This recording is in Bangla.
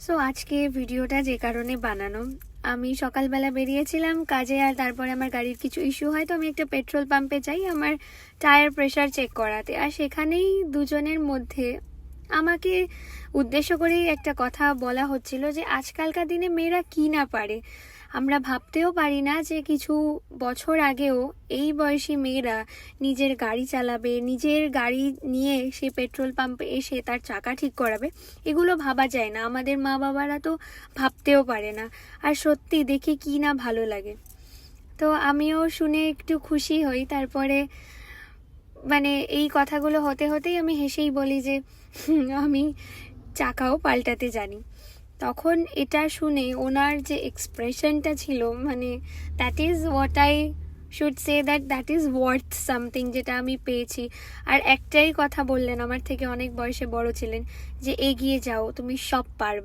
সো আজকে ভিডিওটা যে কারণে বানানো, আমি সকালবেলা বেরিয়েছিলাম কাজে, আর তারপরে আমার গাড়ির কিছু ইস্যু হয়, তো আমি একটা পেট্রোল পাম্পে যাই আমার টায়ার প্রেশার চেক করাতে। আর সেখানেই দুজনের মধ্যে আমাকে উদ্দেশ্য করেই একটা কথা বলা হচ্ছিল যে আজকালকার দিনে মেয়েরা কি না পারে। আমরা ভাবতেও পারি না যে কিছু বছর আগেও এই বয়সী মেয়েরা নিজের গাড়ি চালাবে, নিজের গাড়ি নিয়ে সে পেট্রোল পাম্পে এসে তার চাকা ঠিক করাবে। এগুলো ভাবা যায় না, আমাদের মা বাবারা তো ভাবতেও পারে না। আর সত্যি দেখে কি না ভালো লাগে। তো আমিও শুনে একটু খুশি হই। তারপরে মানে এই কথাগুলো হতে হতেই আমি হেসেই বলি যে আমি চাকাও পাল্টাতে জানি। তখন এটা শুনে ওনার যে এক্সপ্রেশনটা ছিল, মানে that is what I should say, that is worth something, যেটা আমি পেয়েছি। আর একটাই কথা বললেন, আমার থেকে অনেক বয়সে বড় ছিলেন, যে এগিয়ে যাও, তুমি সব পারবে।